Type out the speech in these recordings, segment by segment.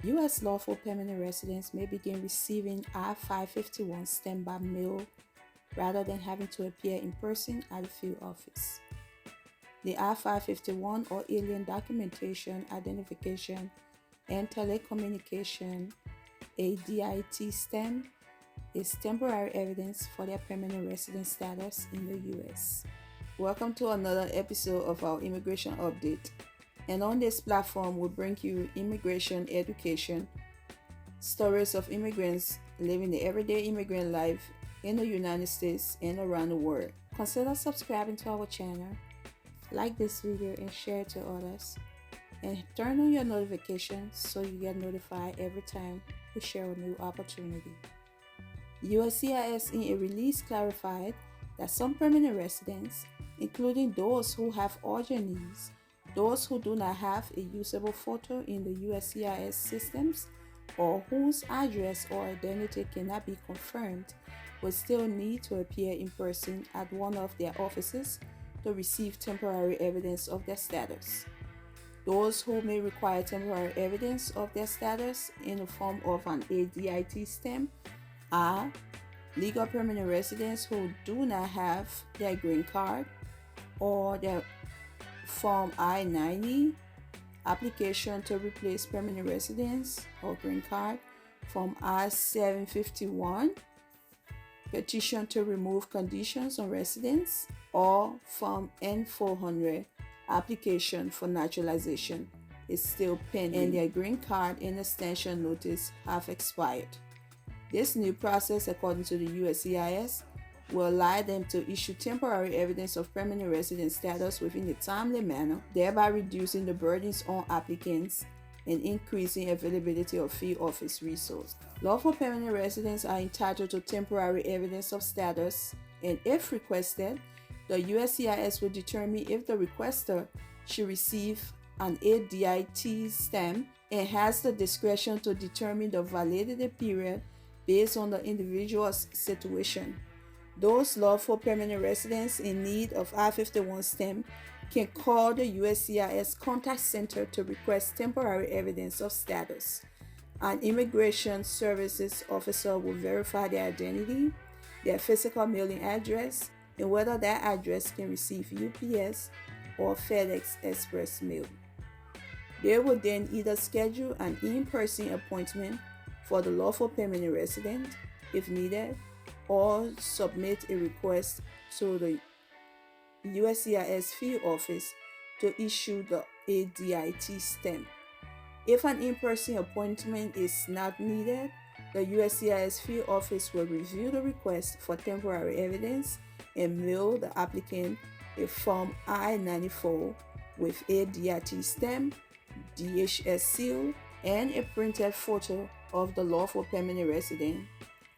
U.S. lawful permanent residents may begin receiving I-551 stamp by mail rather than having to appear in person at the field office. The I-551 or Alien Documentation, Identification, and Telecommunication ADIT stamp is temporary evidence for their permanent resident status in the U.S. Welcome to another episode of our immigration update. And on this platform, we bring you immigration education, stories of immigrants living the everyday immigrant life in the United States and around the world. Consider subscribing to our channel, like this video and share it to others, and turn on your notifications so you get notified every time we share a new opportunity. USCIS in a release clarified that some permanent residents, including those who have urgent needs, those who do not have a usable photo in the USCIS systems, or whose address or identity cannot be confirmed, will still need to appear in person at one of their offices to receive temporary evidence of their status. Those who may require temporary evidence of their status in the form of an ADIT stamp are legal permanent residents who do not have their green card or their Form I-90 application to replace permanent residence or green card, Form I-751 petition to remove conditions on residence, or Form N-400 application for naturalization is still pending and their green card and extension notice have expired. This new process, according to the USCIS, will allow them to issue temporary evidence of permanent resident status within a timely manner, thereby reducing the burdens on applicants and increasing availability of field office resources. Lawful permanent residents are entitled to temporary evidence of status, and if requested, the USCIS will determine if the requester should receive an ADIT stamp and has the discretion to determine the validity period based on the individual's situation. Those lawful permanent residents in need of I-51 stamp can call the USCIS contact center to request temporary evidence of status. An immigration services officer will verify their identity, their physical mailing address, and whether that address can receive UPS or FEdex express mail. They will then either schedule an in-person appointment for the lawful permanent resident, if needed, or submit a request to the USCIS field office to issue the ADIT stamp. If an in-person appointment is not needed, the USCIS field office will review the request for temporary evidence and mail the applicant a Form I-94 with ADIT stamp, DHS seal, and a printed photo of the lawful permanent resident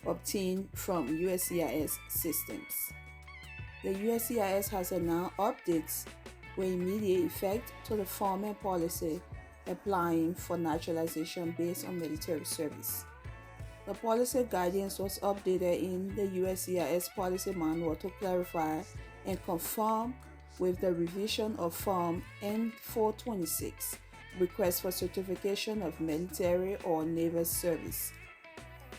obtained from USCIS systems. The USCIS has announced updates with immediate effect to the form and policy applying for naturalization based on military service. The policy guidance was updated in the USCIS policy manual to clarify and conform with the revision of Form N-426, request for certification of military or naval service.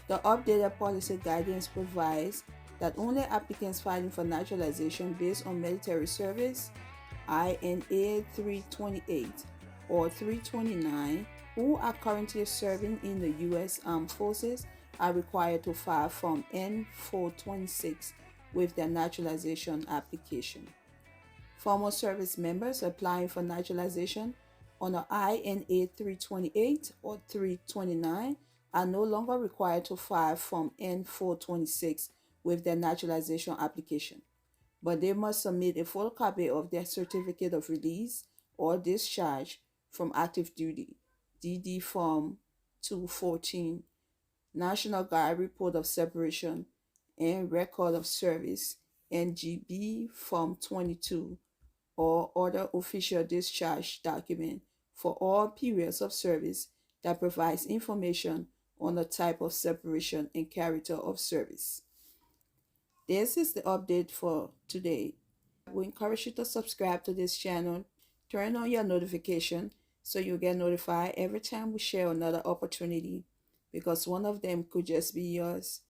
The updated policy guidance provides that only applicants filing for naturalization based on military service, INA 328 or 329, who are currently serving in the U.S. Armed Forces are required to file Form N-426 with their naturalization application. Former service members applying for naturalization under INA 328 or 329 are no longer required to file Form N-426 with their naturalization application, but they must submit a photocopy of their certificate of release or discharge from active duty, DD Form 214, National Guard Report of Separation and Record of Service, NGB Form 22, or other official discharge document for all periods of service that provides information on the type of separation and character of service. This is the update for today. We encourage you to subscribe to this channel, turn on your notification, so you'll get notified every time we share another opportunity, because one of them could just be yours.